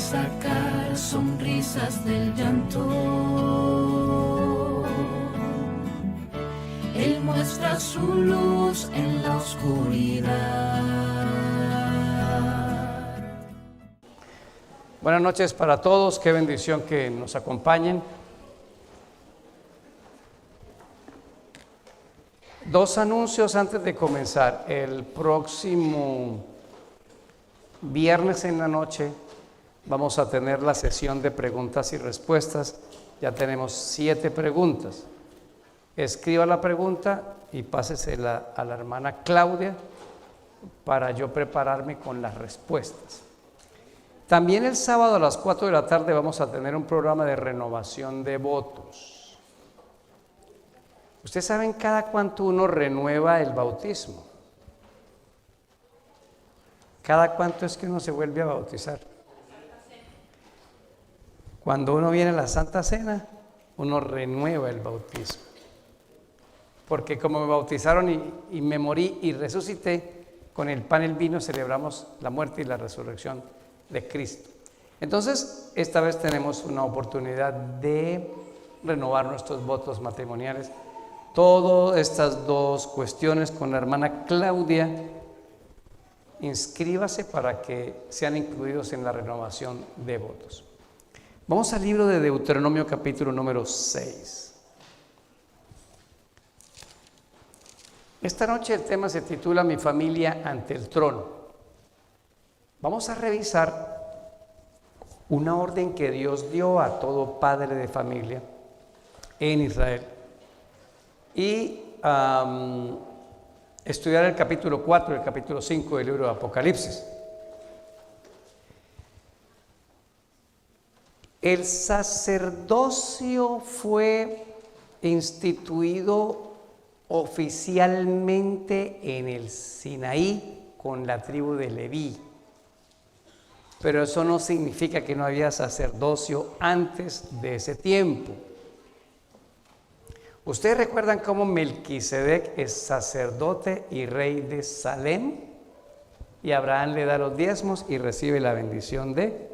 sacar sonrisas del llanto. Él muestra su luz en la oscuridad. Buenas noches para todos, qué bendición que nos acompañen. Dos anuncios antes de comenzar. El próximo viernes en la noche vamos a tener la sesión de preguntas y respuestas. Ya tenemos 7 preguntas. Escriba la pregunta y pásesela a la hermana Claudia para yo prepararme con las respuestas. También el sábado a las 4 de la tarde vamos a tener un programa de renovación de votos. ¿Ustedes saben cada cuánto uno renueva el bautismo? ¿Cada cuánto es que uno se vuelve a bautizar? Cuando uno viene a la Santa Cena, uno renueva el bautismo. Porque como me bautizaron y me morí y resucité, con el pan y el vino celebramos la muerte y la resurrección de Cristo. Entonces, esta vez tenemos una oportunidad de renovar nuestros votos matrimoniales. Todas estas dos cuestiones con la hermana Claudia, inscríbase para que sean incluidos en la renovación de votos. Vamos al libro de Deuteronomio capítulo número 6. Esta noche el tema se titula Mi familia ante el trono. Vamos a revisar una orden que Dios dio a todo padre de familia en Israel y estudiar el capítulo 4 y el capítulo 5 del libro de Apocalipsis. El sacerdocio fue instituido oficialmente en el Sinaí con la tribu de Leví, pero eso no significa que no había sacerdocio antes de ese tiempo. ¿Ustedes recuerdan cómo Melquisedec es sacerdote y rey de Salem? Y Abraham le da los diezmos y recibe la bendición de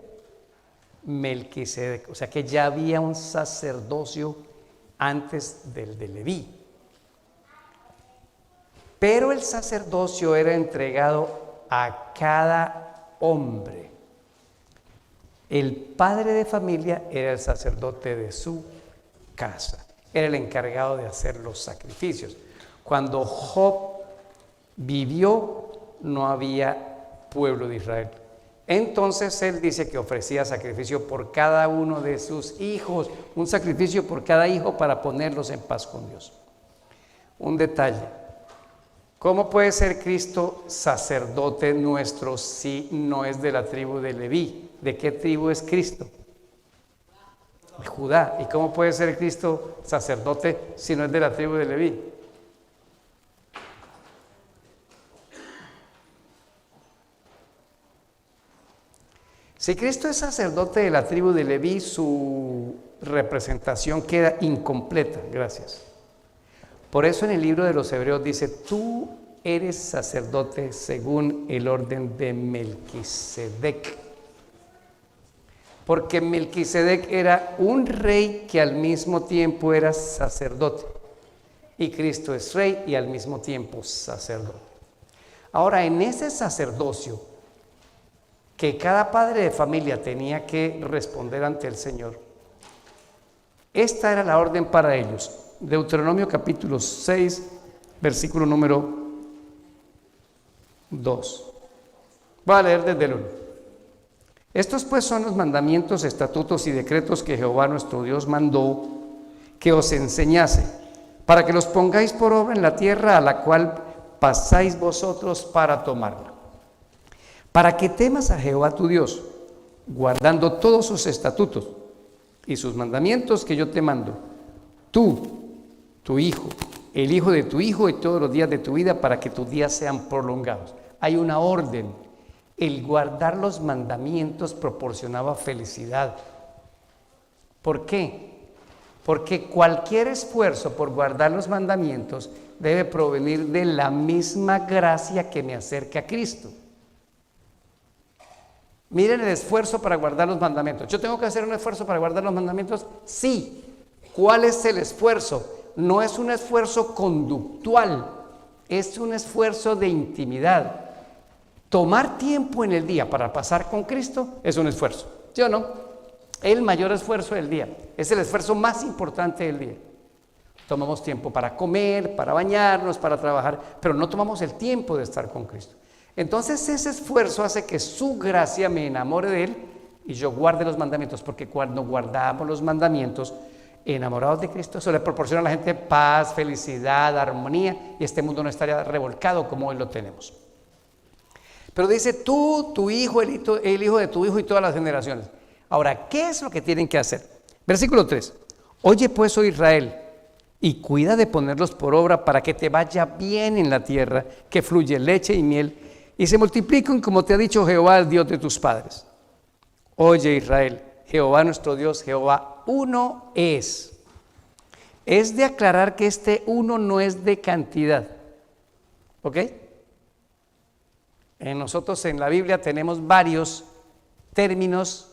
Melquisedec. O sea que ya había un sacerdocio antes del de Leví. Pero el sacerdocio era entregado a cada hombre. El padre de familia era el sacerdote de su casa. Era el encargado de hacer los sacrificios. Cuando Job vivió, no había pueblo de Israel. Entonces él dice que ofrecía sacrificio por cada uno de sus hijos, un sacrificio por cada hijo para ponerlos en paz con Dios. Un detalle: ¿cómo puede ser Cristo sacerdote nuestro si no es de la tribu de Leví? ¿De qué tribu es Cristo? De Judá. ¿Y cómo puede ser Cristo sacerdote si no es de la tribu de Leví? Si Cristo es sacerdote de la tribu de Leví, su representación queda incompleta. Gracias. Por eso en el libro de los Hebreos dice: tú eres sacerdote según el orden de Melquisedec. Porque Melquisedec era un rey que al mismo tiempo era sacerdote. Y Cristo es rey y al mismo tiempo sacerdote. Ahora, en ese sacerdocio que cada padre de familia tenía que responder ante el Señor, esta era la orden para ellos. Deuteronomio capítulo 6, versículo número 2. Voy a leer desde el 1. Estos pues son los mandamientos, estatutos y decretos que Jehová nuestro Dios mandó que os enseñase, para que los pongáis por obra en la tierra a la cual pasáis vosotros para tomarla. Para que temas a Jehová tu Dios, guardando todos sus estatutos y sus mandamientos que yo te mando, tú, tu hijo, el hijo de tu hijo y todos los días de tu vida, para que tus días sean prolongados. Hay una orden. El guardar los mandamientos proporcionaba felicidad. ¿Por qué? Porque cualquier esfuerzo por guardar los mandamientos debe provenir de la misma gracia que me acerca a Cristo. Miren el esfuerzo para guardar los mandamientos. ¿Yo tengo que hacer un esfuerzo para guardar los mandamientos? Sí. ¿Cuál es el esfuerzo? No es un esfuerzo conductual, es un esfuerzo de intimidad. Tomar tiempo en el día para pasar con Cristo es un esfuerzo, ¿sí o no? El mayor esfuerzo del día, es el esfuerzo más importante del día. Tomamos tiempo para comer, para bañarnos, para trabajar, pero no tomamos el tiempo de estar con Cristo. Entonces ese esfuerzo hace que su gracia me enamore de Él y yo guarde los mandamientos, porque cuando guardamos los mandamientos, enamorados de Cristo, eso le proporciona a la gente paz, felicidad, armonía, y este mundo no estaría revolcado como hoy lo tenemos. Pero dice tú, tu hijo, el hijo de tu hijo y todas las generaciones. Ahora, ¿qué es lo que tienen que hacer? Versículo 3. Oye pues, oh Israel, y cuida de ponerlos por obra para que te vaya bien en la tierra, que fluye leche y miel, y se multipliquen como te ha dicho Jehová, el Dios de tus padres. Oye Israel, Jehová nuestro Dios, Jehová uno es. Es de aclarar que este uno no es de cantidad. ¿Ok? Nosotros en la Biblia tenemos varios términos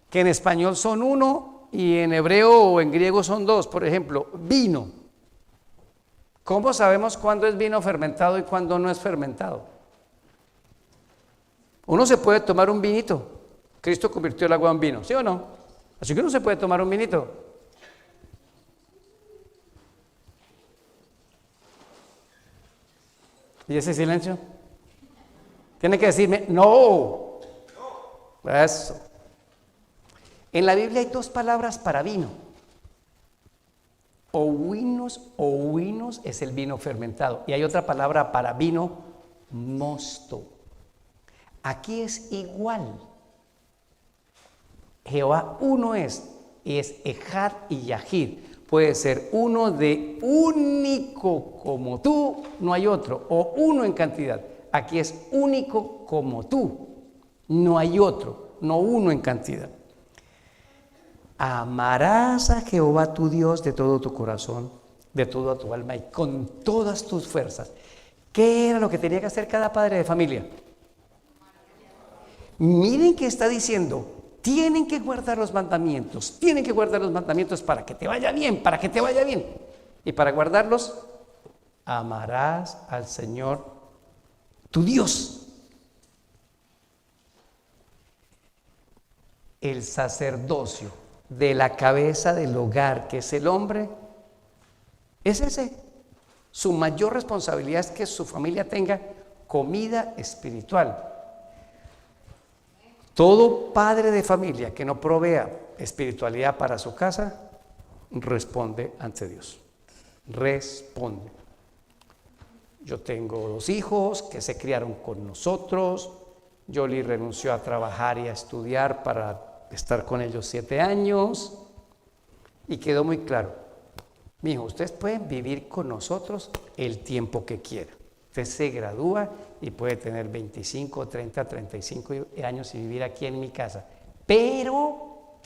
que en español son uno y en hebreo o en griego son dos. Por ejemplo, vino. ¿Cómo sabemos cuándo es vino fermentado y cuándo no es fermentado? Uno se puede tomar un vinito. Cristo convirtió el agua en vino, ¿sí o no? Así que uno se puede tomar un vinito. ¿Y ese silencio? Tiene que decirme, no. Eso. En la Biblia hay dos palabras para vino. Ovinos es el vino fermentado. Y hay otra palabra para vino, mosto. Aquí es igual. Jehová uno es, y es Ejad y Yahid. Puede ser uno de único como tú, no hay otro, o uno en cantidad. Aquí es único como tú, no hay otro, no uno en cantidad. Amarás a Jehová tu Dios de todo tu corazón, de toda tu alma y con todas tus fuerzas. ¿Qué era lo que tenía que hacer cada padre de familia? Miren que está diciendo, tienen que guardar los mandamientos, tienen que guardar los mandamientos para que te vaya bien, para que te vaya bien. Y para guardarlos, amarás al Señor tu Dios. El sacerdocio de la cabeza del hogar, que es el hombre, es ese. Su mayor responsabilidad es que su familia tenga comida espiritual. Todo padre de familia que no provea espiritualidad para su casa, responde ante Dios. Responde. Yo tengo 2 hijos que se criaron con nosotros. Yoli renunció a trabajar y a estudiar para estar con ellos 7 años. Y quedó muy claro. Mijo, ustedes pueden vivir con nosotros el tiempo que quieran. Usted se gradúa y puede tener 25, 30, 35 años y vivir aquí en mi casa. Pero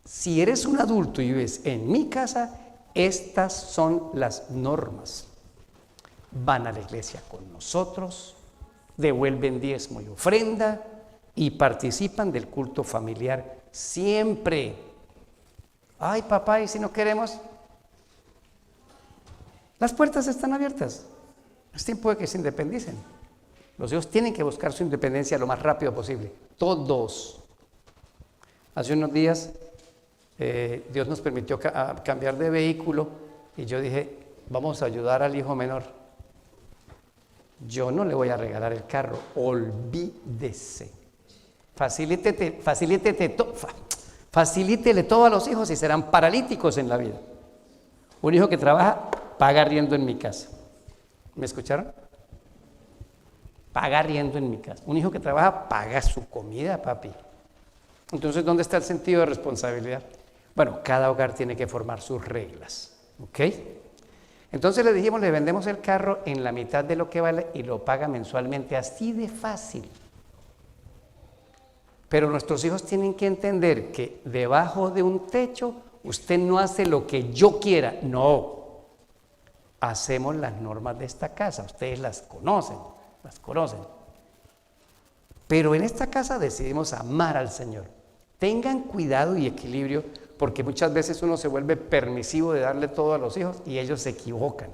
si eres un adulto y vives en mi casa, estas son las normas. Van a la iglesia con nosotros, devuelven diezmo y ofrenda y participan del culto familiar siempre. Ay, papá, ¿y si no queremos? Las puertas están abiertas. Es tiempo de que se independicen. Los hijos tienen que buscar su independencia lo más rápido posible. Todos. Hace unos días Dios nos permitió cambiar de vehículo y yo dije, vamos a ayudar al hijo menor. Yo no le voy a regalar el carro, olvídese. Facilítele todo a los hijos y serán paralíticos en la vida. Un hijo que trabaja, paga arriendo en mi casa. ¿Me escucharon? Paga arriendo en mi casa. Un hijo que trabaja, paga su comida, papi. Entonces, ¿dónde está el sentido de responsabilidad? Bueno, cada hogar tiene que formar sus reglas, ¿ok? Entonces le dijimos, le vendemos el carro en la mitad de lo que vale y lo paga mensualmente, así de fácil. Pero nuestros hijos tienen que entender que debajo de un techo usted no hace lo que yo quiera, no. Hacemos las normas de esta casa, ustedes las conocen. Pero en esta casa decidimos amar al Señor. Tengan cuidado y equilibrio, porque muchas veces uno se vuelve permisivo de darle todo a los hijos y ellos se equivocan.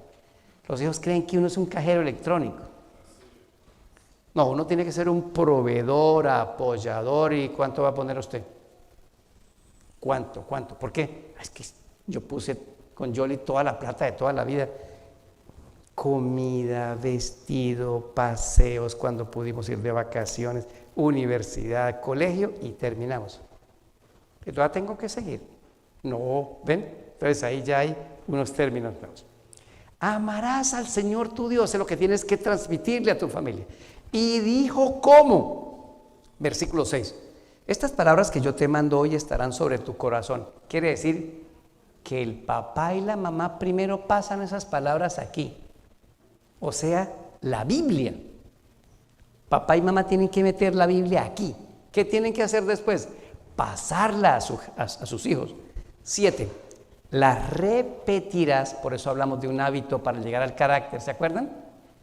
Los hijos creen que uno es un cajero electrónico. No, uno tiene que ser un proveedor, apoyador. ¿Y cuánto va a poner usted? ¿Cuánto? ¿Por qué? Es que yo puse con Yoli toda la plata de toda la vida. Comida, vestido, paseos cuando pudimos ir de vacaciones, universidad, colegio y terminamos. Y todavía tengo que seguir. No, ¿ven? Entonces ahí ya hay unos términos nuevos. Amarás al Señor tu Dios, es lo que tienes que transmitirle a tu familia. Y dijo, ¿cómo? Versículo 6. Estas palabras que yo te mando hoy estarán sobre tu corazón. Quiere decir que el papá y la mamá primero pasan esas palabras aquí. O sea, la Biblia. Papá y mamá tienen que meter la Biblia aquí. ¿Qué tienen que hacer después? Pasarla a sus hijos. 7. La repetirás, por eso hablamos de un hábito para llegar al carácter, ¿se acuerdan?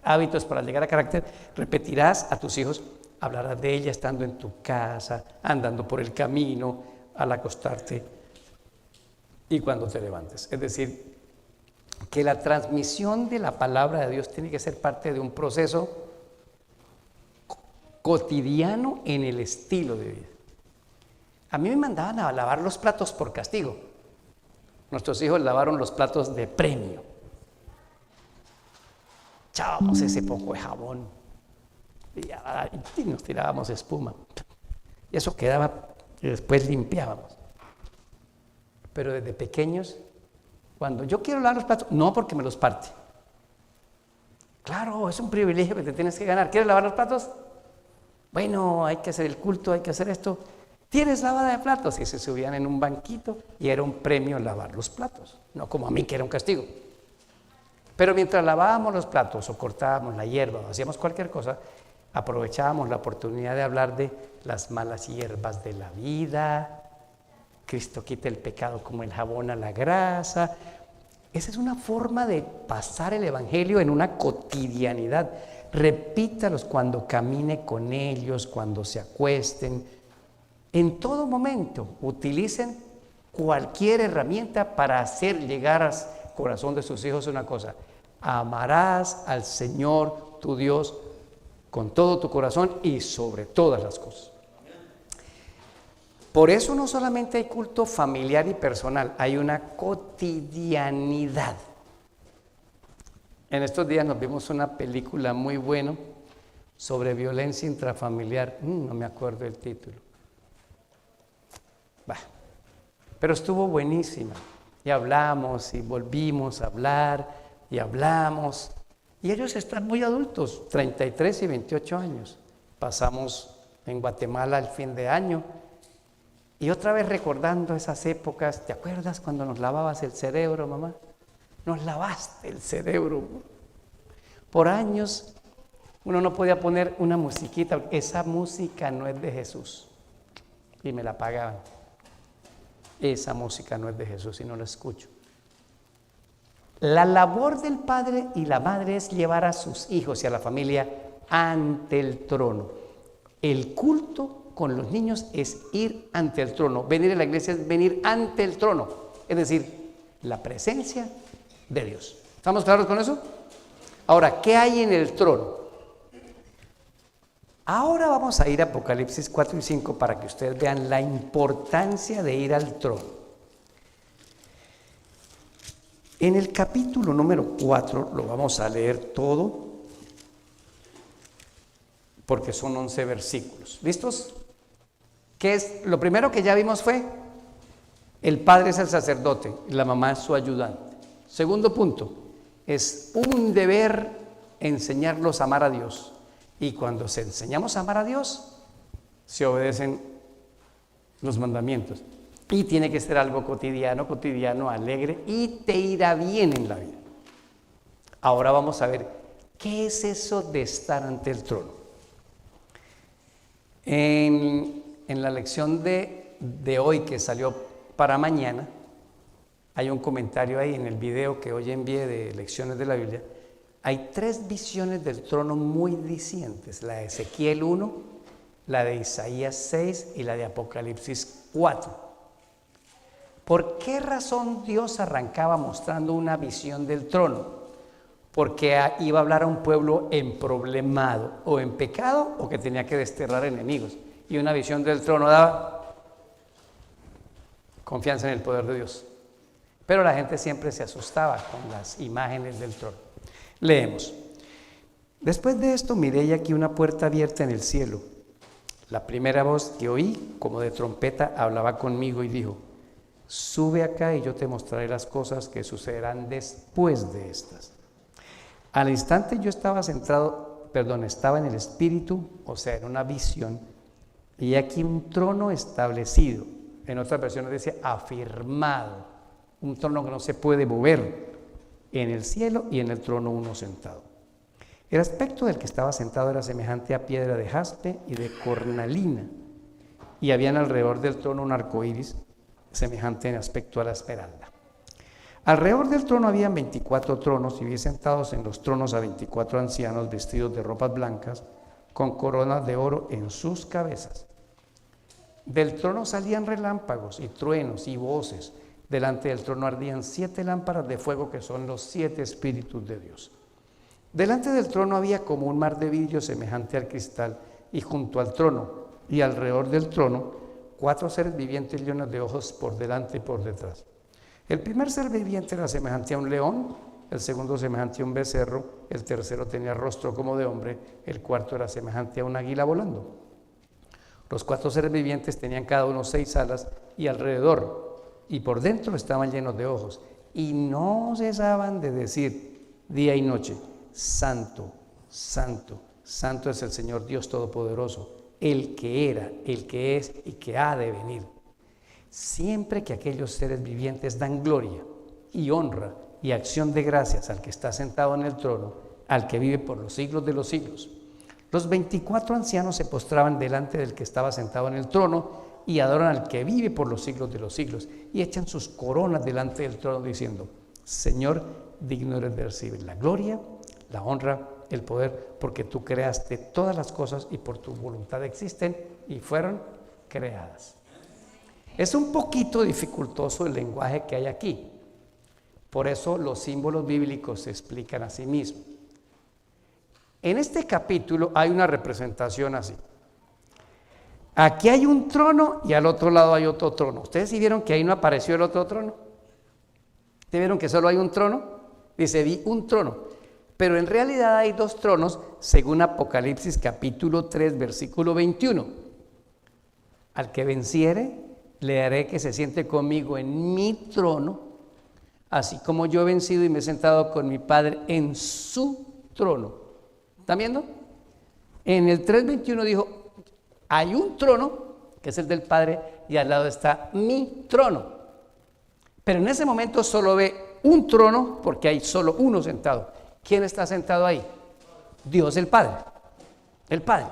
Hábitos para llegar al carácter. Repetirás a tus hijos, hablarás de ella estando en tu casa, andando por el camino, al acostarte y cuando te levantes. Es decir, que la transmisión de la palabra de Dios tiene que ser parte de un proceso cotidiano en el estilo de vida. A mí me mandaban a lavar los platos por castigo. Nuestros hijos lavaron los platos de premio. Echábamos ese poco de jabón y nos tirábamos espuma. Y eso quedaba y después limpiábamos. Pero desde pequeños, cuando yo quiero lavar los platos, no porque me los parte. Claro, es un privilegio que te tienes que ganar. ¿Quieres lavar los platos? Bueno, hay que hacer el culto, hay que hacer esto. ¿Tienes lavada de platos? Y se subían en un banquito y era un premio lavar los platos. No como a mí, que era un castigo. Pero mientras lavábamos los platos o cortábamos la hierba o hacíamos cualquier cosa, aprovechábamos la oportunidad de hablar de las malas hierbas de la vida. Cristo quita el pecado como el jabón a la grasa. Esa es una forma de pasar el evangelio en una cotidianidad. Repítalos cuando camine con ellos, cuando se acuesten. En todo momento utilicen cualquier herramienta para hacer llegar al corazón de sus hijos una cosa: amarás al Señor tu Dios con todo tu corazón y sobre todas las cosas. Por eso no solamente hay culto familiar y personal, hay una cotidianidad. En estos días nos vimos una película muy buena sobre violencia intrafamiliar. No me acuerdo el título. Pero estuvo buenísima. Y hablamos y volvimos a hablar y hablamos. Y ellos están muy adultos, 33 y 28 años. Pasamos en Guatemala el fin de año. Y otra vez recordando esas épocas. ¿Te acuerdas cuando nos lavabas el cerebro, mamá? Nos lavaste el cerebro. Por años uno no podía poner una musiquita. Esa música no es de Jesús. Y me la pagaban. Esa música no es de Jesús y no la escucho. La labor del padre y la madre es llevar a sus hijos y a la familia ante el trono. El culto con los niños es ir ante el trono. Venir a la iglesia es venir ante el trono. Es decir, la presencia de Dios. ¿Estamos claros con eso? Ahora, ¿qué hay en el trono? Ahora vamos a ir a Apocalipsis 4 y 5 para que ustedes vean la importancia de ir al trono. En el capítulo número 4 lo vamos a leer todo porque son 11 versículos. ¿Listos? ¿Qué es? Lo primero que ya vimos fue: el padre es el sacerdote y la mamá es su ayudante. Segundo punto, es un deber enseñarlos a amar a Dios. Y cuando se enseñamos a amar a Dios, se obedecen los mandamientos. Y tiene que ser algo cotidiano, alegre, y te irá bien en la vida. Ahora vamos a ver, ¿qué es eso de estar ante el trono? En la lección de hoy que salió para mañana, hay un comentario ahí en el video que hoy envié de lecciones de la Biblia. Hay 3 visiones del trono muy dicientes: la de Ezequiel 1, la de Isaías 6 y la de Apocalipsis 4. ¿Por qué razón Dios arrancaba mostrando una visión del trono? Porque iba a hablar a un pueblo emproblemado, o en pecado, o que tenía que desterrar enemigos. Y una visión del trono daba confianza en el poder de Dios. Pero la gente siempre se asustaba con las imágenes del trono. Leemos. Después de esto miré y aquí una puerta abierta en el cielo. La primera voz que oí, como de trompeta, hablaba conmigo y dijo: sube acá y yo te mostraré las cosas que sucederán después de estas. Al instante yo estaba estaba en el espíritu, o sea, en una visión, y aquí un trono establecido. En otras versiones dice afirmado, un trono que no se puede mover, en el cielo y en el trono uno sentado. El aspecto del que estaba sentado era semejante a piedra de jaspe y de cornalina, y habían alrededor del trono un arco iris semejante en aspecto a la esmeralda. Alrededor del trono habían 24 tronos y vi sentados en los tronos a 24 ancianos vestidos de ropas blancas con coronas de oro en sus cabezas. Del trono salían relámpagos y truenos y voces. Delante del trono ardían 7 lámparas de fuego que son los 7 espíritus de Dios. Delante del trono había como un mar de vidrio semejante al cristal, y junto al trono y alrededor del trono 4 seres vivientes llenos de ojos por delante y por detrás. El primer ser viviente era semejante a un león, el segundo semejante a un becerro, el tercero tenía rostro como de hombre, el cuarto era semejante a un águila volando. Los 4 seres vivientes tenían cada uno 6 alas y alrededor y por dentro estaban llenos de ojos, y no cesaban de decir día y noche: Santo, Santo, Santo es el Señor Dios Todopoderoso, el que era, el que es y que ha de venir. Siempre que aquellos seres vivientes dan gloria y honra y acción de gracias al que está sentado en el trono, al que vive por los siglos de los siglos, los 24 ancianos se postraban delante del que estaba sentado en el trono y adoran al que vive por los siglos de los siglos, y echan sus coronas delante del trono diciendo: Señor, digno eres de recibir la gloria, la honra, el poder, porque tú creaste todas las cosas y por tu voluntad existen y fueron creadas. Es un poquito dificultoso el lenguaje que hay aquí, por eso los símbolos bíblicos se explican a sí mismos. En este capítulo hay una representación así. Aquí hay un trono y al otro lado hay otro trono. ¿Ustedes sí vieron que ahí no apareció el otro trono? ¿Ustedes vieron que solo hay un trono? Dice, vi un trono. Pero en realidad hay 2 tronos, según Apocalipsis capítulo 3, versículo 21. Al que venciere, le haré que se siente conmigo en mi trono, así como yo he vencido y me he sentado con mi Padre en su trono. ¿Están viendo? En el 3:21 dijo, hay un trono, que es el del Padre, y al lado está mi trono. Pero en ese momento solo ve un trono, porque hay solo uno sentado. ¿Quién está sentado ahí? Dios el Padre. El Padre.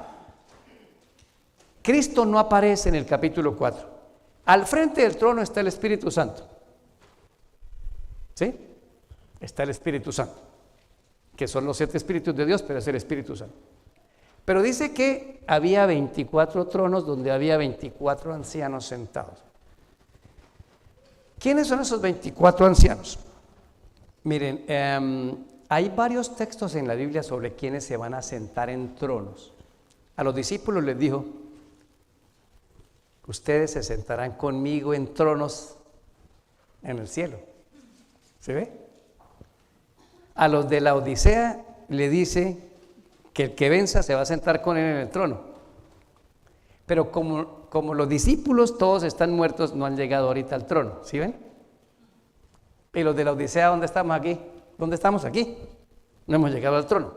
Cristo no aparece en el capítulo 4. Al frente del trono está el Espíritu Santo. ¿Sí? Está el Espíritu Santo, que son los 7 espíritus de Dios, pero es el Espíritu Santo. Pero dice que había 24 tronos donde había 24 ancianos sentados. ¿Quiénes son esos 24 ancianos? Miren, hay varios textos en la Biblia sobre quiénes se van a sentar en tronos. A los discípulos les dijo, ustedes se sentarán conmigo en tronos en el cielo. ¿Se ve? A los de la Odisea le dice que el que venza se va a sentar con él en el trono. Pero como los discípulos todos están muertos, no han llegado ahorita al trono. ¿Sí ven? Y los de la Odisea, ¿dónde estamos aquí? ¿Dónde estamos aquí? No hemos llegado al trono.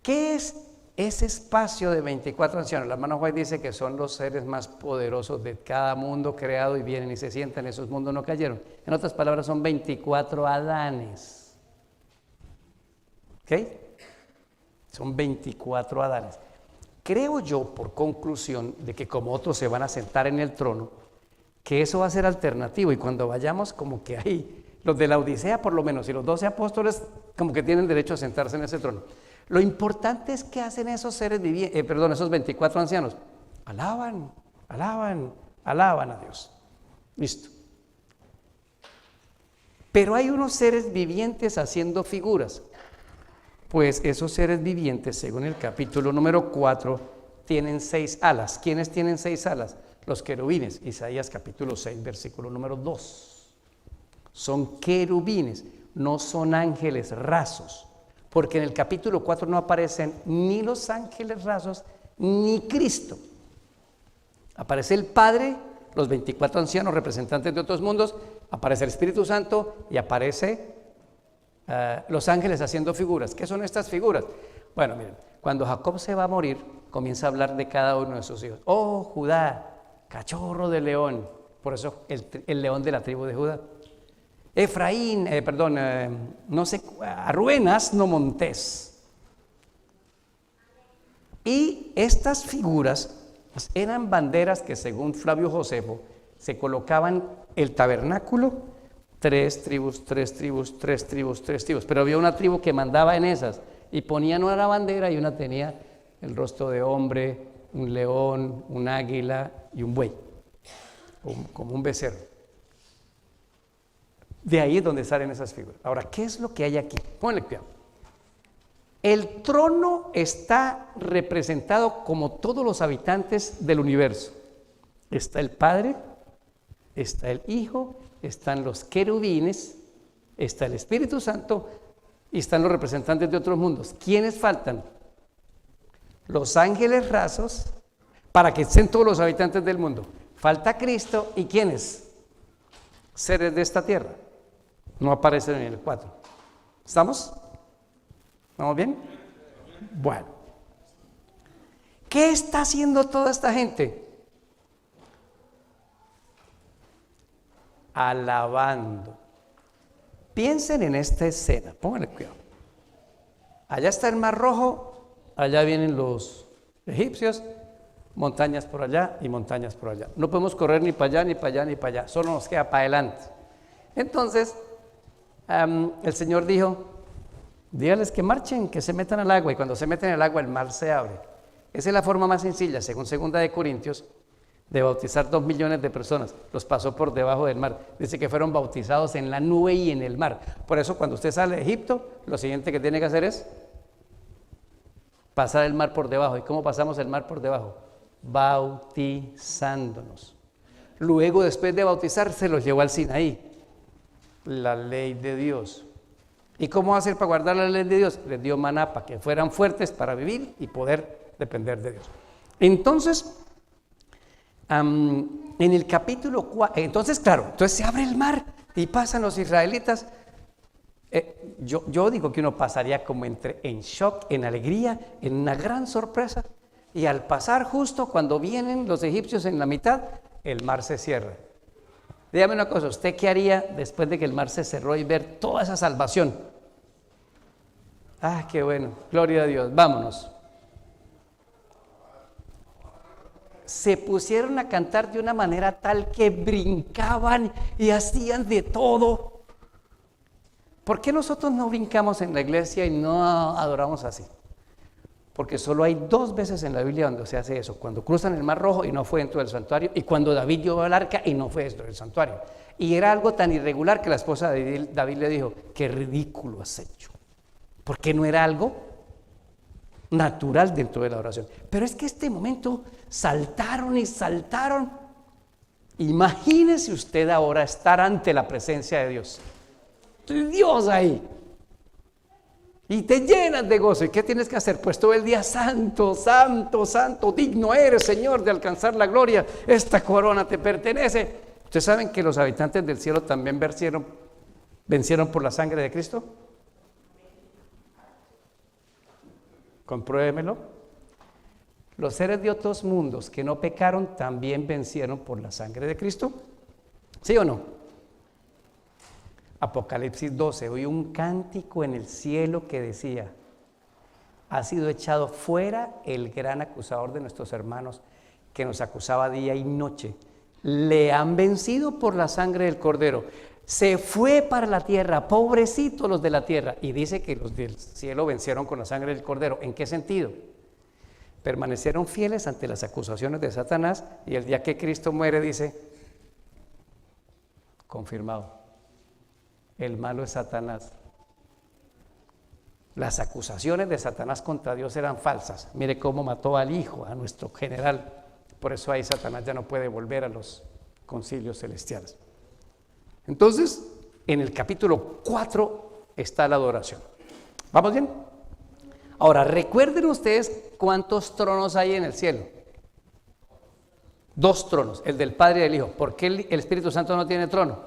¿Qué es ese espacio de 24 ancianos? La hermana Juárez dice que son los seres más poderosos de cada mundo creado y vienen y se sientan, esos mundos no cayeron. En otras palabras, son 24 Adanes. ¿Ok? Son 24 Adanes. Creo yo, por conclusión, de que como otros se van a sentar en el trono, que eso va a ser alternativo, y cuando vayamos como que ahí, los de la Odisea por lo menos, y los 12 apóstoles como que tienen derecho a sentarse en ese trono. Lo importante es que hacen esos seres vivientes, esos 24 ancianos. Alaban a Dios. Listo. Pero hay unos seres vivientes haciendo figuras. Pues esos seres vivientes, según el capítulo número 4, tienen 6 alas. ¿Quiénes tienen 6 alas? Los querubines. Isaías capítulo 6, versículo número 2. Son querubines, no son ángeles rasos. Porque en el capítulo 4 no aparecen ni los ángeles rasos ni Cristo. Aparece el Padre, los 24 ancianos representantes de otros mundos, aparece el Espíritu Santo y aparece los ángeles haciendo figuras. ¿Qué son estas figuras? Bueno, miren, cuando Jacob se va a morir, comienza a hablar de cada uno de sus hijos. Oh, Judá, cachorro de león. Por eso el león de la tribu de Judá. Efraín, a Rubén asno montés. Y estas figuras eran banderas que, según Flavio Josefo, se colocaban el tabernáculo, 3 tribus, 3 tribus, 3 tribus, 3 tribus. Pero había una tribu que mandaba en esas y ponían una bandera y una tenía el rostro de hombre, un león, un águila y un buey, como un becerro. De ahí es donde salen esas figuras. Ahora, ¿qué es lo que hay aquí? Pónganle cuidado. El trono está representado como todos los habitantes del universo. Está el Padre, está el Hijo, están los querubines, está el Espíritu Santo y están los representantes de otros mundos. ¿Quiénes faltan? Los ángeles rasos, para que estén todos los habitantes del mundo. Falta Cristo, ¿y quiénes? Seres de esta tierra. No aparecen en el 4. ¿Estamos? ¿Estamos bien? Bueno. ¿Qué está haciendo toda esta gente? Alabando. Piensen en esta escena, pónganle cuidado. Allá está el Mar Rojo, allá vienen los egipcios, montañas por allá y montañas por allá. No podemos correr ni para allá, ni para allá, ni para allá, solo nos queda para adelante. Entonces, el Señor dijo, dígales que marchen, que se metan al agua, y cuando se meten al agua el mar se abre. Esa es la forma más sencilla, según 2 de Corintios, de bautizar 2 millones de personas. Los pasó por debajo del mar. Dice que fueron bautizados en la nube y en el mar. Por eso cuando usted sale de Egipto, lo siguiente que tiene que hacer es pasar el mar por debajo. ¿Y cómo pasamos el mar por debajo? Bautizándonos. Luego, después de bautizar, se los llevó al Sinaí, la ley de Dios. ¿Y cómo hacer para guardar la ley de Dios? Les dio maná para que fueran fuertes para vivir y poder depender de Dios. Entonces, en el capítulo 4, entonces se abre el mar y pasan los israelitas. Yo digo que uno pasaría como en shock, en alegría, en una gran sorpresa, y al pasar justo cuando vienen los egipcios en la mitad, el mar se cierra. Dígame una cosa, ¿usted qué haría después de que el mar se cerró y ver toda esa salvación? Ah, qué bueno, gloria a Dios, vámonos. Se pusieron a cantar de una manera tal que brincaban y hacían de todo. ¿Por qué nosotros no brincamos en la iglesia y no adoramos así? Porque solo hay 2 veces en la Biblia donde se hace eso: cuando cruzan el Mar Rojo y no fue dentro del santuario, y cuando David llevó el arca y no fue dentro del santuario. Y era algo tan irregular que la esposa de David le dijo: qué ridículo has hecho, porque no era algo natural dentro de la oración. Pero es que este momento saltaron y saltaron. Imagínese usted ahora estar ante la presencia de Dios, Dios ahí, y te llenas de gozo. ¿Y qué tienes que hacer? Pues todo el día: santo, santo, santo, digno eres, Señor, de alcanzar la gloria, esta corona te pertenece. ¿Ustedes saben que los habitantes del cielo también vencieron por la sangre de Cristo? Compruébemelo. Los seres de otros mundos que no pecaron también vencieron por la sangre de Cristo. ¿Sí o no? Apocalipsis 12, oí un cántico en el cielo que decía: ha sido echado fuera el gran acusador de nuestros hermanos, que nos acusaba día y noche. Le han vencido por la sangre del Cordero. Se fue para la tierra, pobrecitos los de la tierra. Y dice que los del cielo vencieron con la sangre del cordero. ¿En qué sentido? Permanecieron fieles ante las acusaciones de Satanás y el día que Cristo muere dice, confirmado, el malo es Satanás. Las acusaciones de Satanás contra Dios eran falsas. Mire cómo mató al hijo, a nuestro general. Por eso ahí Satanás ya no puede volver a los concilios celestiales. Entonces, en el capítulo 4 está la adoración. ¿Vamos bien? Ahora, recuerden ustedes cuántos tronos hay en el cielo. 2 tronos, el del Padre y del Hijo. ¿Por qué el Espíritu Santo no tiene trono?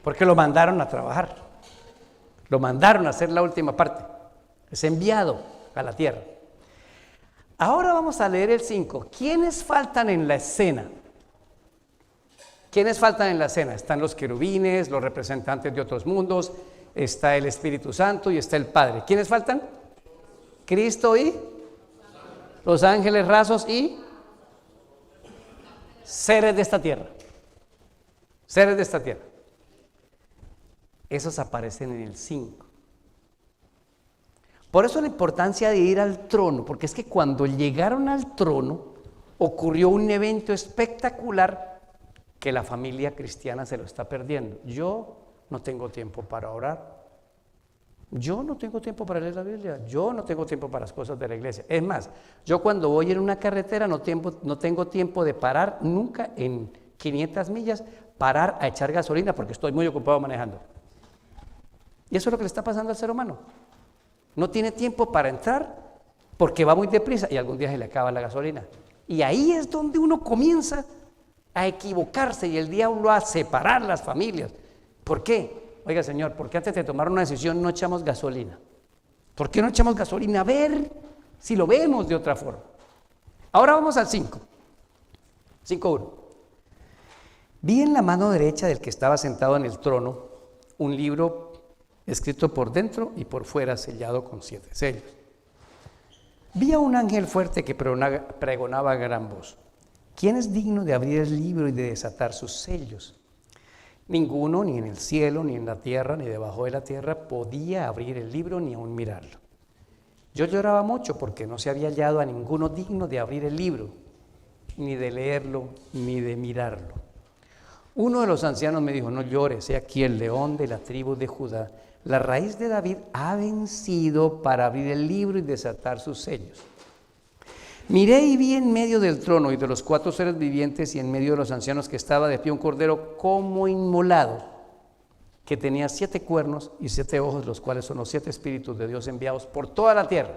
Porque lo mandaron a trabajar. Lo mandaron a hacer la última parte. Es enviado a la tierra. Ahora vamos a leer el 5. ¿Quiénes faltan en la escena? ¿Quiénes faltan en la escena? Están los querubines, los representantes de otros mundos, está el Espíritu Santo y está el Padre. ¿Quiénes faltan? Cristo y los ángeles rasos y seres de esta tierra. Seres de esta tierra. Esos aparecen en el 5. Por eso la importancia de ir al trono, porque es que cuando llegaron al trono ocurrió un evento espectacular que la familia cristiana se lo está perdiendo. Yo no tengo tiempo para orar. Yo no tengo tiempo para leer la Biblia. Yo no tengo tiempo para las cosas de la iglesia. Es más, yo cuando voy en una carretera no tengo tiempo de parar nunca en 500 millas, parar a echar gasolina porque estoy muy ocupado manejando. Y eso es lo que le está pasando al ser humano. No tiene tiempo para entrar porque va muy deprisa y algún día se le acaba la gasolina. Y ahí es donde uno comienza a equivocarse y el diablo a separar las familias. ¿Por qué? Oiga, Señor, ¿por qué antes de tomar una decisión no echamos gasolina? ¿Por qué no echamos gasolina? A ver si lo vemos de otra forma. Ahora vamos al 5. 5.1. Vi en la mano derecha del que estaba sentado en el trono un libro escrito por dentro y por fuera, sellado con 7 sellos. Vi a un ángel fuerte que pregonaba a gran voz: ¿quién es digno de abrir el libro y de desatar sus sellos? Ninguno, ni en el cielo, ni en la tierra, ni debajo de la tierra, podía abrir el libro ni aun mirarlo. Yo lloraba mucho porque no se había hallado a ninguno digno de abrir el libro, ni de leerlo, ni de mirarlo. Uno de los ancianos me dijo: no llores, he aquí el león de la tribu de Judá, la raíz de David, ha vencido para abrir el libro y desatar sus sellos. Miré y vi en medio del trono y de los 4 seres vivientes y en medio de los ancianos que estaba de pie un cordero como inmolado, que tenía 7 cuernos y 7 ojos, los cuales son los 7 espíritus de Dios enviados por toda la tierra.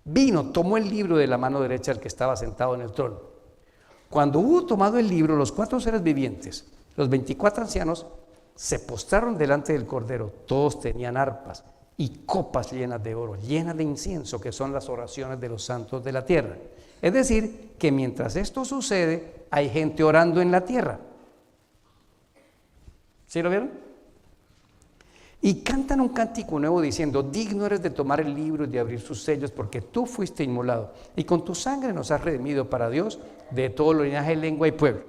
Vino, tomó el libro de la mano derecha del que estaba sentado en el trono. Cuando hubo tomado el libro, los 4 seres vivientes, los 24 ancianos, se postraron delante del cordero. Todos tenían arpas y copas llenas de oro, llenas de incienso, que son las oraciones de los santos de la tierra. Es decir, que mientras esto sucede, hay gente orando en la tierra. ¿Sí lo vieron? Y cantan un cántico nuevo diciendo: digno eres de tomar el libro y de abrir sus sellos, porque tú fuiste inmolado, y con tu sangre nos has redimido para Dios de todo linaje, lengua y pueblo.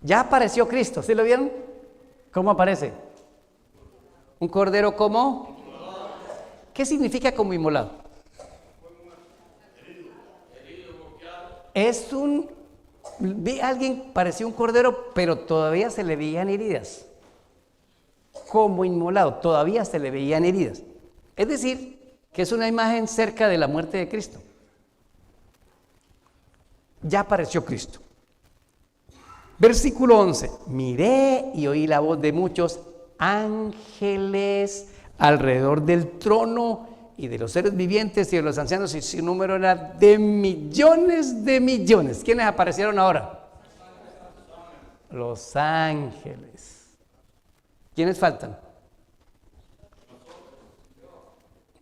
Ya apareció Cristo, ¿sí lo vieron? ¿Cómo aparece? Un cordero como. ¿Qué significa como inmolado? Es vi a alguien, parecía un cordero, pero todavía se le veían heridas. Como inmolado, todavía se le veían heridas. Es decir, que es una imagen cerca de la muerte de Cristo. Ya apareció Cristo. Versículo 11. Miré y oí la voz de muchos ángeles alrededor del trono y de los seres vivientes y de los ancianos, y su número era de millones de millones. ¿Quiénes aparecieron ahora? Los ángeles. ¿Quiénes faltan?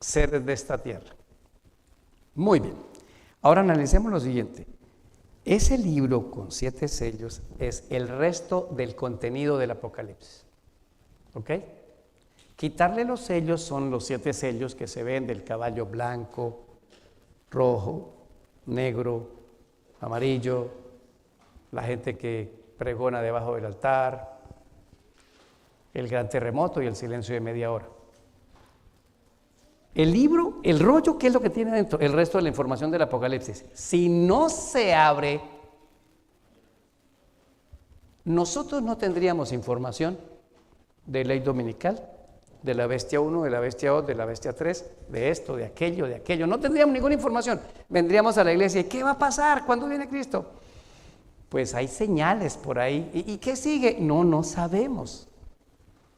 Seres de esta tierra. Muy bien. Ahora analicemos lo siguiente. Ese libro con 7 sellos es el resto del contenido del Apocalipsis. ¿Ok? Quitarle los sellos son los 7 sellos que se ven del caballo blanco, rojo, negro, amarillo, la gente que pregona debajo del altar, el gran terremoto y el silencio de media hora. El libro, el rollo, ¿qué es lo que tiene dentro? El resto de la información del Apocalipsis. Si no se abre, nosotros no tendríamos información de ley dominical, de la bestia 1, de la bestia 2, de la bestia 3, de esto, de aquello. No tendríamos ninguna información. Vendríamos a la iglesia y ¿qué va a pasar? ¿Cuándo viene Cristo? Pues hay señales por ahí. ¿Y qué sigue? No sabemos.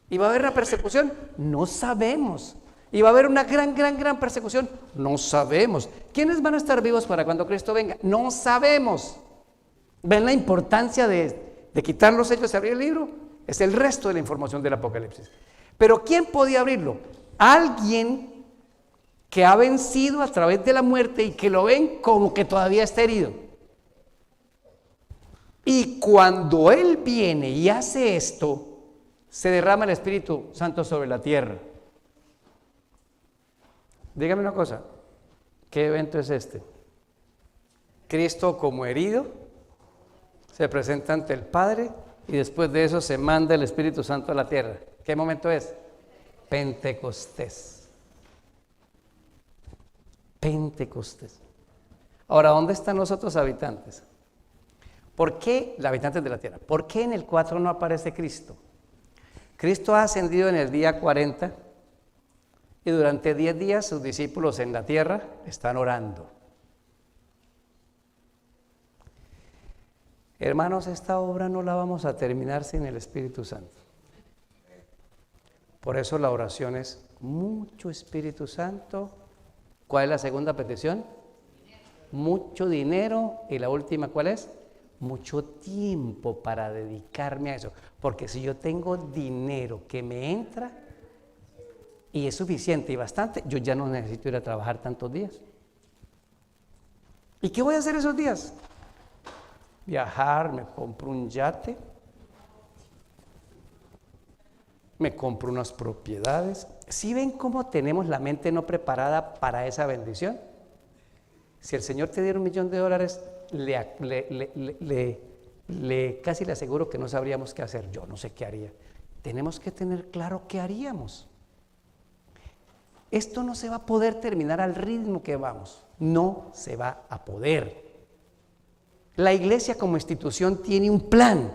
¿Y va a haber una persecución? No sabemos. ¿Y va a haber una gran persecución? No sabemos. ¿Quiénes van a estar vivos para cuando Cristo venga? No sabemos. ¿Ven la importancia de quitar los sellos y abrir el libro? Es el resto de la información del Apocalipsis. Pero ¿quién podía abrirlo? Alguien que ha vencido a través de la muerte y que lo ven como que todavía está herido. Y cuando Él viene y hace esto, se derrama el Espíritu Santo sobre la tierra. Dígame una cosa, ¿qué evento es este? Cristo como herido se presenta ante el Padre y después de eso se manda el Espíritu Santo a la tierra. ¿Qué momento es? Pentecostés. Pentecostés. Ahora, ¿dónde están los otros habitantes? ¿Por qué los habitantes de la tierra? ¿Por qué en el 4 no aparece Cristo? Cristo ha ascendido en el día 40 y durante 10 días sus discípulos en la tierra están orando. Hermanos, esta obra no la vamos a terminar sin el Espíritu Santo. Por eso la oración es mucho Espíritu Santo. ¿Cuál es la segunda petición? Mucho dinero. Y la última, ¿cuál es? Mucho tiempo para dedicarme a eso. Porque si yo tengo dinero que me entra y es suficiente y bastante, yo ya no necesito ir a trabajar tantos días. ¿Y qué voy a hacer esos días? Viajar, me compro un yate, me compro unas propiedades. ¿Sí ven cómo tenemos la mente no preparada para esa bendición? Si el Señor te diera $1.000.000, casi le aseguro que no sabríamos qué hacer. Yo no sé qué haría. Tenemos que tener claro qué haríamos. Esto no se va a poder terminar al ritmo que vamos. No se va a poder. La iglesia como institución tiene un plan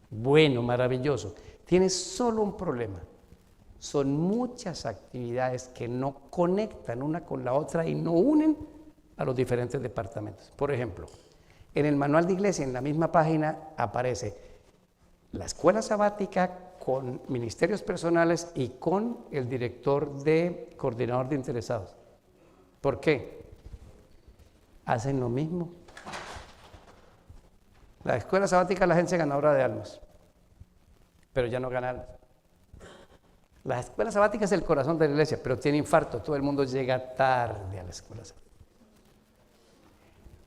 bueno, maravilloso. Tiene solo un problema. Son muchas actividades que no conectan una con la otra y no unen a los diferentes departamentos. Por ejemplo, en el manual de iglesia, en la misma página, aparece la escuela sabática con ministerios personales y con el director de coordinador de interesados. ¿Por qué? Hacen lo mismo. La escuela sabática es la agencia ganadora de almas, pero ya no gana almas. La escuela sabática es el corazón de la iglesia, pero tiene infarto, todo el mundo llega tarde a la escuela sabática.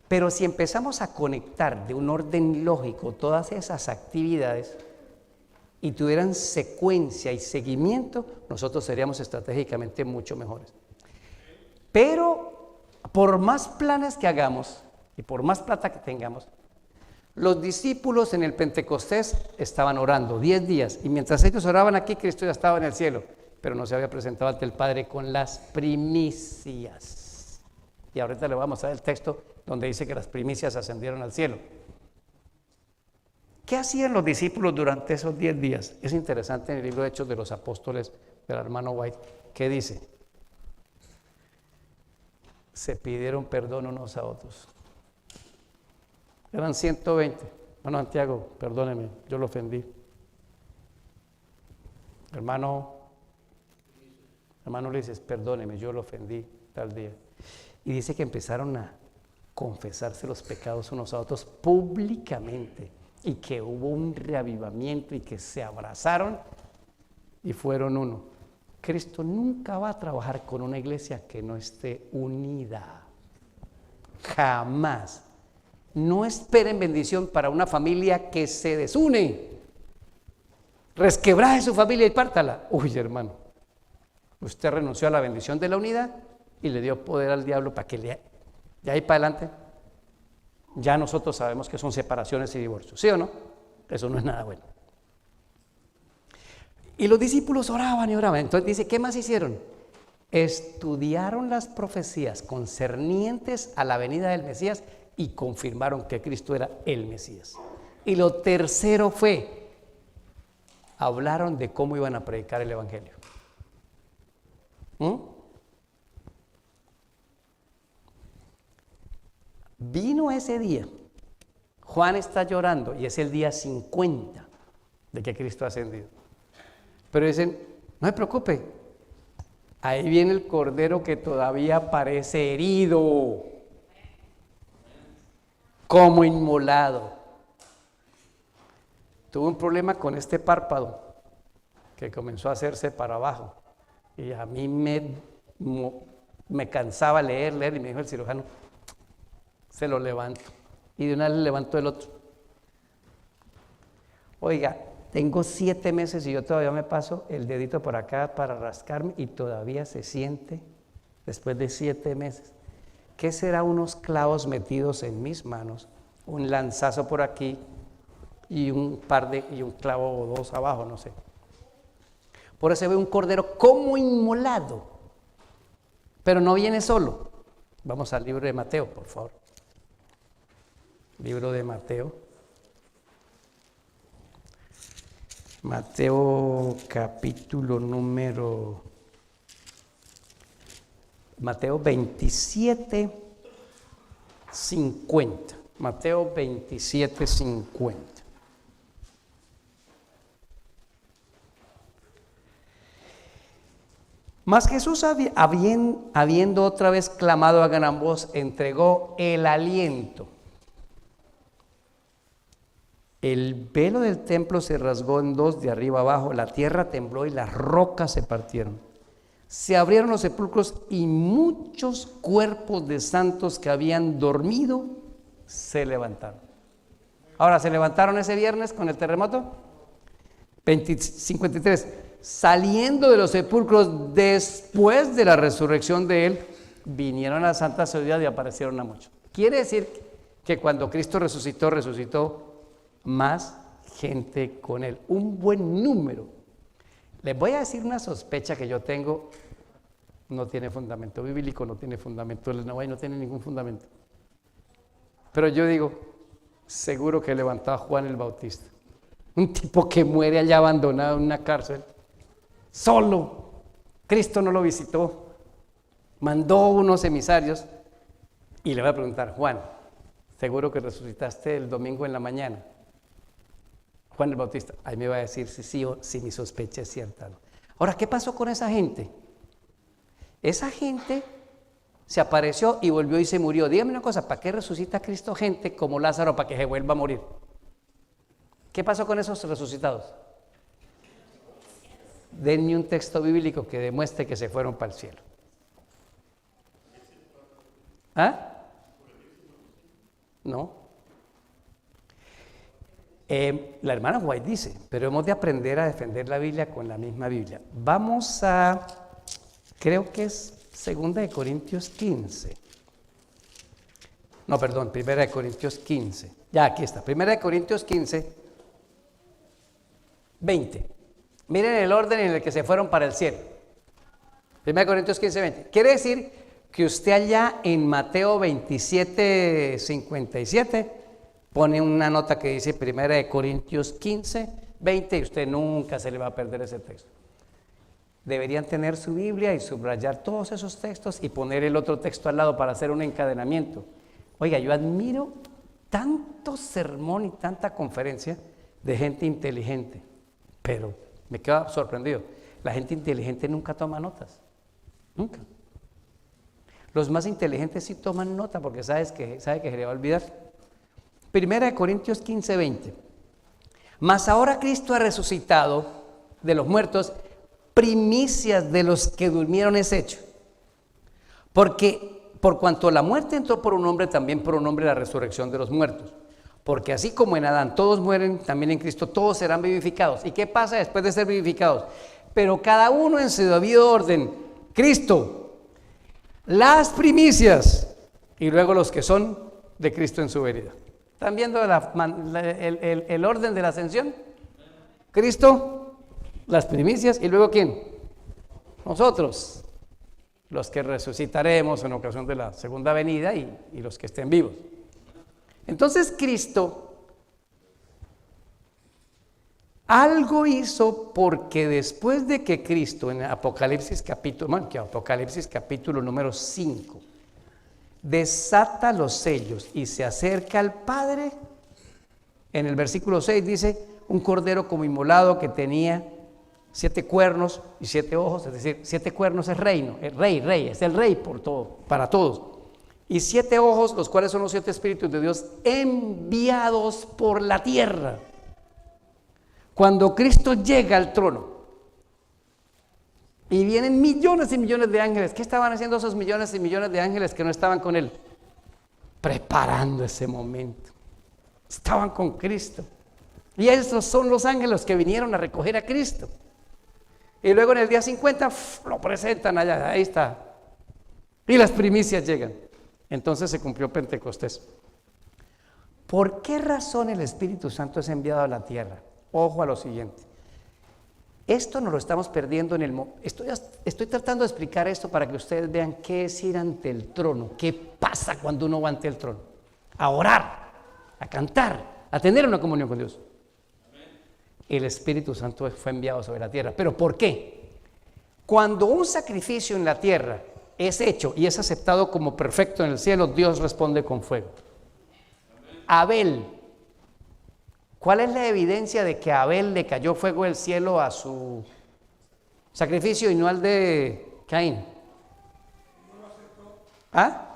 Pero si empezamos a conectar de un orden lógico todas esas actividades y tuvieran secuencia y seguimiento, nosotros seríamos estratégicamente mucho mejores. Pero por más planes que hagamos y por más plata que tengamos, los discípulos en el Pentecostés estaban orando 10 días y mientras ellos oraban aquí, Cristo ya estaba en el cielo, pero no se había presentado ante el Padre con las primicias. Y ahorita le vamos a dar el texto donde dice que las primicias ascendieron al cielo. ¿Qué hacían los discípulos durante esos 10 días? Es interesante en el libro de Hechos de los Apóstoles del hermano White, que dice: se pidieron perdón unos a otros. Eran 120. Hermano Santiago, perdóneme, yo lo ofendí. Hermano Ulises, perdóneme, yo lo ofendí tal día. Y dice que empezaron a confesarse los pecados unos a otros públicamente y que hubo un reavivamiento y que se abrazaron y fueron uno. Cristo nunca va a trabajar con una iglesia que no esté unida. Jamás. No esperen bendición para una familia que se desune. Resquebraje su familia y pártala. Uy, hermano, usted renunció a la bendición de la unidad y le dio poder al diablo para que de ahí para adelante ya nosotros sabemos que son separaciones y divorcios, ¿sí o no? Eso no es nada bueno. Y los discípulos oraban y oraban. Entonces dice, ¿qué más hicieron? Estudiaron las profecías concernientes a la venida del Mesías y confirmaron que Cristo era el Mesías. Y lo tercero fue, hablaron de cómo iban a predicar el Evangelio. Vino ese día, Juan está llorando y es el día 50 de que Cristo ha ascendido. Pero dicen, no se preocupe, ahí viene el cordero que todavía parece herido, como inmolado. Tuve un problema con este párpado que comenzó a hacerse para abajo y a mí me cansaba leer y me dijo el cirujano, se lo levanto, y de una vez le levanto el otro. Oiga, tengo 7 meses y yo todavía me paso el dedito por acá para rascarme y todavía se siente después de 7 meses. ¿Qué será unos clavos metidos en mis manos, un lanzazo por aquí y un clavo o 2 abajo, no sé? Por eso se ve un cordero como inmolado, pero no viene solo. Vamos al libro de Mateo, por favor. Libro de Mateo. Mateo capítulo número... Mateo 27, 50. Mateo 27, 50. Mas Jesús, habiendo otra vez clamado a gran voz, entregó el aliento. El velo del templo se rasgó en 2 de arriba abajo, la tierra tembló y las rocas se partieron. Se abrieron los sepulcros y muchos cuerpos de santos que habían dormido se levantaron. Ahora, ¿se levantaron ese viernes con el terremoto? 53. Saliendo de los sepulcros después de la resurrección de él, vinieron a la santa ciudad y aparecieron a muchos. Quiere decir que cuando Cristo resucitó más gente con él, un buen número. Les voy a decir una sospecha que yo tengo, no tiene fundamento bíblico, no tiene fundamento, no tiene ningún fundamento. Pero yo digo, seguro que levantó a Juan el Bautista, un tipo que muere allá abandonado en una cárcel, solo. Cristo no lo visitó, mandó unos emisarios y le voy a preguntar, Juan, seguro que resucitaste el domingo en la mañana. Juan el Bautista, ahí me va a decir si sí o si mi sospecha es cierta. ¿No? Ahora, ¿qué pasó con esa gente? Esa gente se apareció y volvió y se murió. Dígame una cosa, ¿para qué resucita Cristo gente como Lázaro para que se vuelva a morir? ¿Qué pasó con esos resucitados? Denme un texto bíblico que demuestre que se fueron para el cielo. ¿Ah? No. La hermana White dice, pero hemos de aprender a defender la Biblia con la misma Biblia. Vamos a, creo que es 2 de Corintios 15. No, perdón, 1 de Corintios 15. Ya, aquí está, 1 de Corintios 15, 20. Miren el orden en el que se fueron para el cielo. 1 de Corintios 15, 20. Quiere decir que usted allá en Mateo 27, 57... pone una nota que dice 1 de Corintios 15, 20 y usted nunca se le va a perder ese texto. Deberían tener su Biblia y subrayar todos esos textos y poner el otro texto al lado para hacer un encadenamiento. Oiga, yo admiro tanto sermón y tanta conferencia de gente inteligente, pero me quedo sorprendido. La gente inteligente nunca toma notas, nunca. Los más inteligentes sí toman nota porque sabe que se le va a olvidar. 1 de Corintios 15, 20. Mas ahora Cristo ha resucitado de los muertos, primicias de los que durmieron es hecho. Porque por cuanto la muerte entró por un hombre, también por un hombre la resurrección de los muertos. Porque así como en Adán todos mueren, también en Cristo todos serán vivificados. ¿Y qué pasa después de ser vivificados? Pero cada uno en su debido orden. Cristo, las primicias, y luego los que son de Cristo en su venida. ¿Están viendo el orden de la ascensión? Cristo, las primicias, y luego ¿quién? Nosotros, los que resucitaremos en ocasión de la segunda venida y los que estén vivos. Entonces Cristo algo hizo, porque después de que Cristo en Apocalipsis capítulo número 5 desata los sellos y se acerca al Padre, en el versículo 6 dice: un cordero como inmolado que tenía 7 cuernos y 7 ojos, es decir, 7 cuernos es reino, el rey, es el rey por todo, para todos, y 7 ojos, los cuales son los 7 espíritus de Dios enviados por la tierra. Cuando Cristo llega al trono y vienen millones y millones de ángeles, ¿qué estaban haciendo esos millones y millones de ángeles que no estaban con Él? Preparando ese momento. Estaban con Cristo. Y esos son los ángeles que vinieron a recoger a Cristo. Y luego en el día 50 lo presentan allá, ahí está. Y las primicias llegan. Entonces se cumplió Pentecostés. ¿Por qué razón el Espíritu Santo es enviado a la tierra? Ojo a lo siguiente. Esto nos lo estamos perdiendo en el estoy tratando de explicar esto para que ustedes vean qué es ir ante el trono, qué pasa cuando uno va ante el trono. A orar, a cantar, a tener una comunión con Dios. El Espíritu Santo fue enviado sobre la tierra. ¿Pero por qué? Cuando un sacrificio en la tierra es hecho y es aceptado como perfecto en el cielo, Dios responde con fuego. Abel, ¿cuál es la evidencia de que a Abel le cayó fuego del cielo a su sacrificio y no al de Caín? ¿Ah?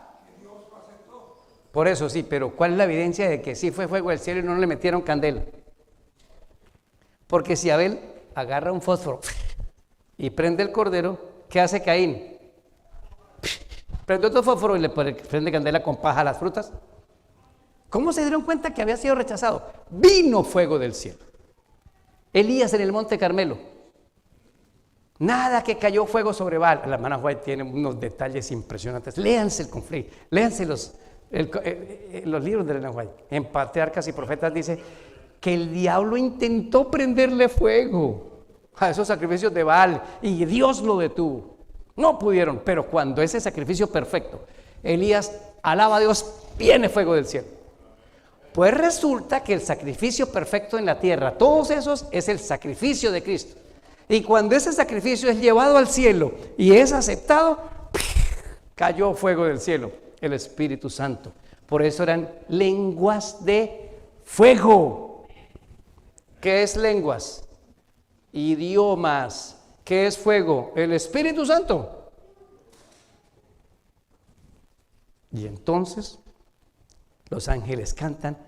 Por eso sí, pero ¿cuál es la evidencia de que sí fue fuego del cielo y no le metieron candela? Porque si Abel agarra un fósforo y prende el cordero, ¿qué hace Caín? Prende otro fósforo y le prende candela con paja a las frutas. ¿Cómo se dieron cuenta que había sido rechazado? Vino fuego del cielo. Elías en el monte Carmelo. Nada que cayó fuego sobre Baal. La hermana White tiene unos detalles impresionantes. Léanse el conflicto, léanse los libros de la hermana White. En Patriarcas y Profetas dice que el diablo intentó prenderle fuego a esos sacrificios de Baal y Dios lo detuvo. No pudieron, pero cuando ese sacrificio perfecto, Elías alaba a Dios, viene fuego del cielo. Pues resulta que el sacrificio perfecto en la tierra, todos esos, es el sacrificio de Cristo. Y cuando ese sacrificio es llevado al cielo y es aceptado, cayó fuego del cielo, el Espíritu Santo. Por eso eran lenguas de fuego. ¿Qué es lenguas? Idiomas. ¿Qué es fuego? El Espíritu Santo. Y entonces los ángeles cantan,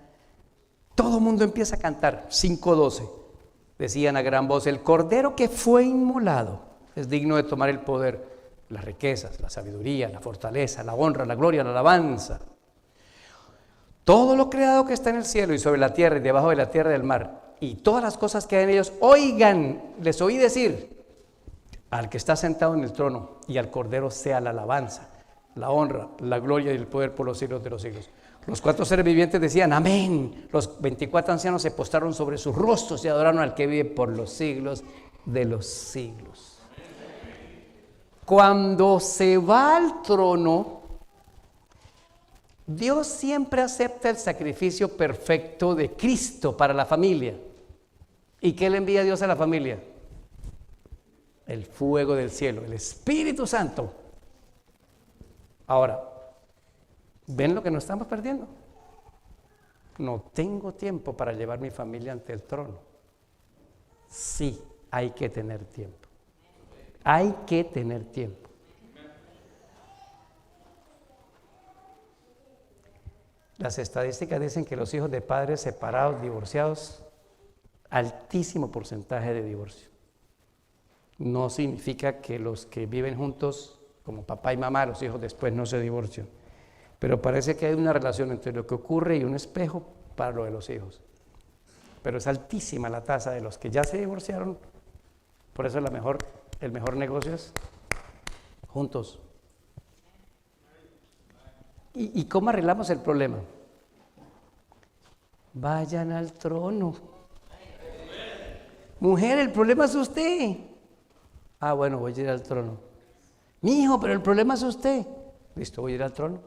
todo el mundo empieza a cantar. 5:12 decían a gran voz: el cordero que fue inmolado es digno de tomar el poder, las riquezas, la sabiduría, la fortaleza, la honra, la gloria, la alabanza. Todo lo creado que está en el cielo y sobre la tierra y debajo de la tierra y del mar, y todas las cosas que hay en ellos, oigan, les oí decir: al que está sentado en el trono y al cordero sea la alabanza, la honra, la gloria y el poder por los siglos de los siglos. Los 4 seres vivientes decían amén. Los 24 ancianos se postraron sobre sus rostros y adoraron al que vive por los siglos de los siglos. Cuando se va al trono, Dios siempre acepta el sacrificio perfecto de Cristo para la familia. ¿Y qué le envía Dios a la familia? El fuego del cielo, el Espíritu Santo. Ahora, ¿ven lo que nos estamos perdiendo? No tengo tiempo para llevar mi familia ante el trono. Sí, hay que tener tiempo. Hay que tener tiempo. Las estadísticas dicen que los hijos de padres separados, divorciados, altísimo porcentaje de divorcio. No significa que los que viven juntos, como papá y mamá, los hijos después no se divorcian. Pero parece que hay una relación entre lo que ocurre y un espejo para lo de los hijos. Pero es altísima la tasa de los que ya se divorciaron. Por eso el mejor negocio es juntos. ¿Y cómo arreglamos el problema? Vayan al trono. Mujer, el problema es usted. Ah, bueno, voy a ir al trono. Mi hijo, pero el problema es usted. Listo, voy a ir al trono.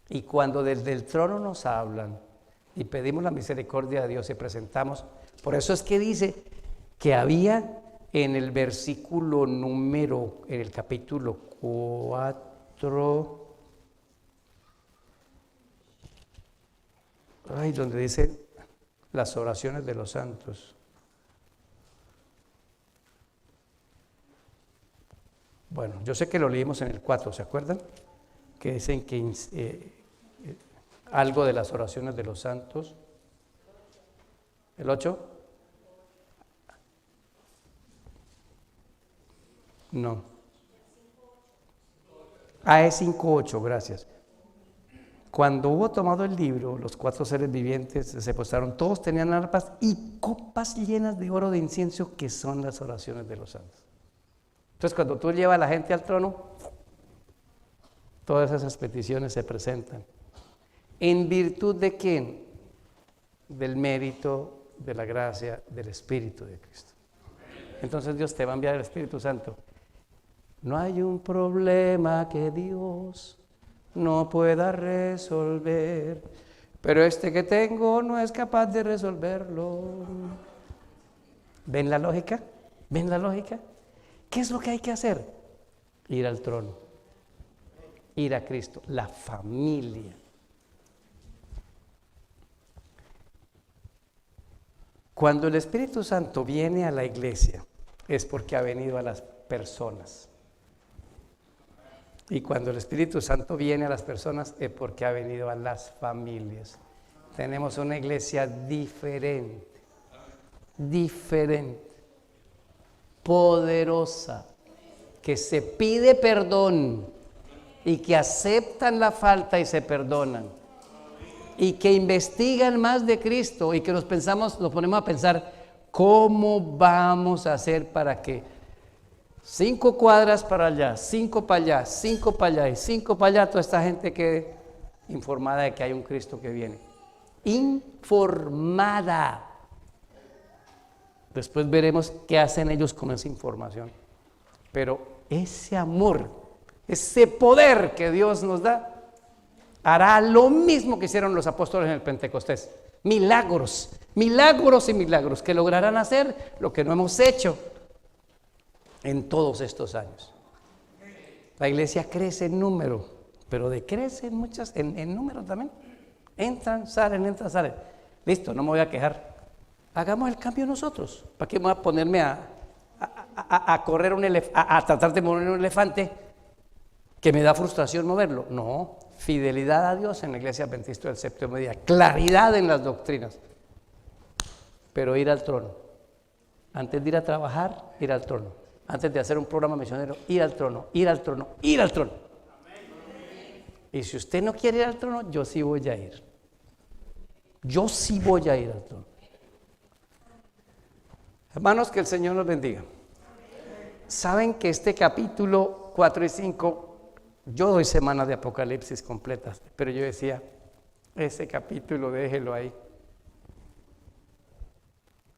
Y cuando desde el trono nos hablan y pedimos la misericordia de Dios y presentamos, por eso es que dice que había en el versículo número, en el capítulo 4, donde dice las oraciones de los santos. Bueno, yo sé que lo leímos en el 4, ¿se acuerdan? Que dicen que algo de las oraciones de los santos. ¿El 8? No. Es 5:8, gracias. Cuando hubo tomado el libro, los 4 seres vivientes se postraron, todos tenían arpas y copas llenas de oro de incienso, que son las oraciones de los santos. Entonces, cuando tú llevas a la gente al trono, todas esas peticiones se presentan. ¿En virtud de quién? Del mérito, de la gracia, del Espíritu de Cristo. Entonces Dios te va a enviar el Espíritu Santo. No hay un problema que Dios no pueda resolver, pero este que tengo no es capaz de resolverlo. ¿Ven la lógica? ¿Ven la lógica? ¿Qué es lo que hay que hacer? Ir al trono, ir a Cristo, la familia. Cuando el Espíritu Santo viene a la iglesia, es porque ha venido a las personas. Y cuando el Espíritu Santo viene a las personas, es porque ha venido a las familias. Tenemos una iglesia diferente, poderosa, que se pide perdón y que aceptan la falta y se perdonan. Y que investigan más de Cristo y que nos ponemos a pensar, ¿cómo vamos a hacer para que 5 cuadras para allá, 5 para allá, 5 para allá y 5 para allá, toda esta gente quede informada de que hay un Cristo que viene? Informada. Después veremos qué hacen ellos con esa información. Pero ese amor, ese poder que Dios nos da, hará lo mismo que hicieron los apóstoles en el Pentecostés. Milagros, milagros y milagros que lograrán hacer lo que no hemos hecho en todos estos años. La iglesia crece en número, pero decrece en muchas, en número también. Entran, salen. Listo, no me voy a quejar. Hagamos el cambio nosotros. ¿Para qué me voy a ponerme a correr a tratar de mover un elefante que me da frustración moverlo? No. Fidelidad a Dios en la Iglesia Adventista del Séptimo Día, claridad en las doctrinas, pero ir al trono. Antes de ir a trabajar, ir al trono. Antes de hacer un programa misionero, ir al trono. Y si usted no quiere ir al trono, yo sí voy a ir. Yo sí voy a ir al trono. Hermanos, que el Señor nos bendiga. Saben que este capítulo 4 y 5, yo doy semanas de Apocalipsis completas, pero yo decía, ese capítulo déjelo ahí.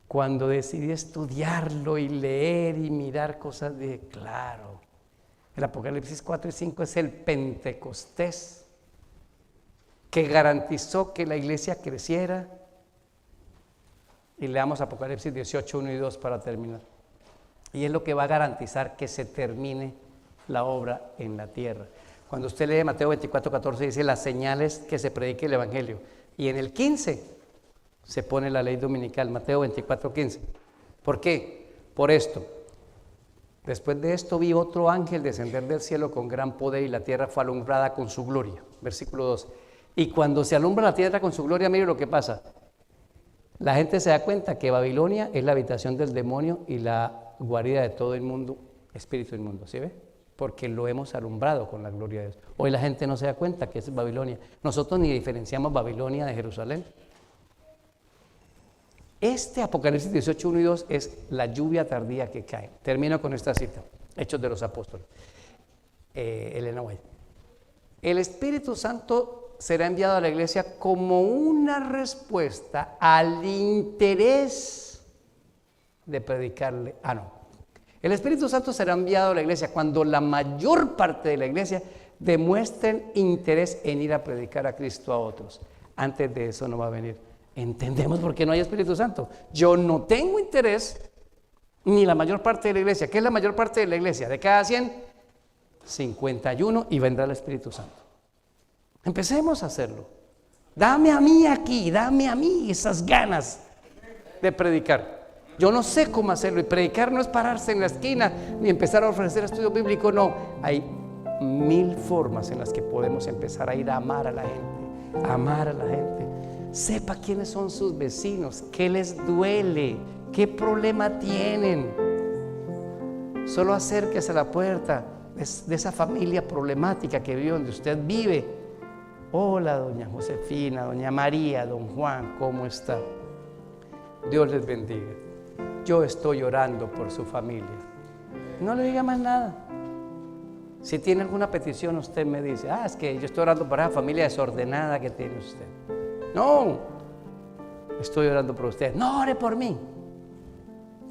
Cuando decidí estudiarlo y leer y mirar cosas, dije, claro, el Apocalipsis 4 y 5 es el Pentecostés que garantizó que la iglesia creciera. Y leamos Apocalipsis 18, 1 y 2 para terminar. Y es lo que va a garantizar que se termine la obra en la tierra. Cuando usted lee Mateo 24, 14, dice las señales que se predique el Evangelio. Y en el 15 se pone la ley dominical, Mateo 24, 15. ¿Por qué? Por esto. Después de esto vi otro ángel descender del cielo con gran poder y la tierra fue alumbrada con su gloria. Versículo 2. Y cuando se alumbra la tierra con su gloria, mire lo que pasa. La gente se da cuenta que Babilonia es la habitación del demonio y la guarida de todo inmundo, espíritu inmundo, ¿sí ve? Porque lo hemos alumbrado con la gloria de Dios. Hoy la gente no se da cuenta que es Babilonia. Nosotros ni diferenciamos Babilonia de Jerusalén. Este Apocalipsis 18, 1 y 2 es la lluvia tardía que cae. Termino con esta cita, Hechos de los Apóstoles. Elena White. El Espíritu Santo será enviado a la iglesia como una respuesta al interés de predicarle. El Espíritu Santo será enviado a la iglesia cuando la mayor parte de la iglesia demuestren interés en ir a predicar a Cristo a otros. Antes de eso no va a venir. ¿Entendemos por qué no hay Espíritu Santo? Yo no tengo interés, ni la mayor parte de la iglesia. ¿Qué es la mayor parte de la iglesia? De cada 100, 51, y vendrá el Espíritu Santo. Empecemos a hacerlo. Dame a mí aquí, dame a mí esas ganas de predicar. Yo no sé cómo hacerlo, y predicar no es pararse en la esquina ni empezar a ofrecer estudio bíblico, no. Hay 1000 formas en las que podemos empezar a ir a amar a la gente, amar a la gente. Sepa quiénes son sus vecinos, qué les duele, qué problema tienen. Solo acérquese a la puerta de esa familia problemática que vive donde usted vive. Hola, doña Josefina, doña María, don Juan, ¿cómo está? Dios les bendiga. Yo estoy orando por su familia. No le diga más nada. Si tiene alguna petición, usted me dice, es que yo estoy orando por esa familia desordenada que tiene usted. No, estoy orando por usted. No ore por mí.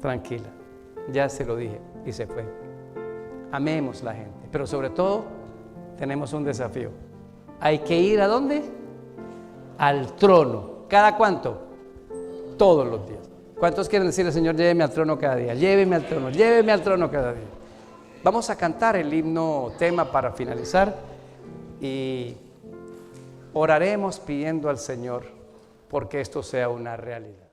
Tranquila, ya se lo dije y se fue. Amemos la gente, pero sobre todo tenemos un desafío. Hay que ir ¿a dónde? Al trono. ¿Cada cuánto? Todos los días. ¿Cuántos quieren decirle, Señor, lléveme al trono cada día? Lléveme al trono cada día. Vamos a cantar el himno tema para finalizar y oraremos pidiendo al Señor porque esto sea una realidad.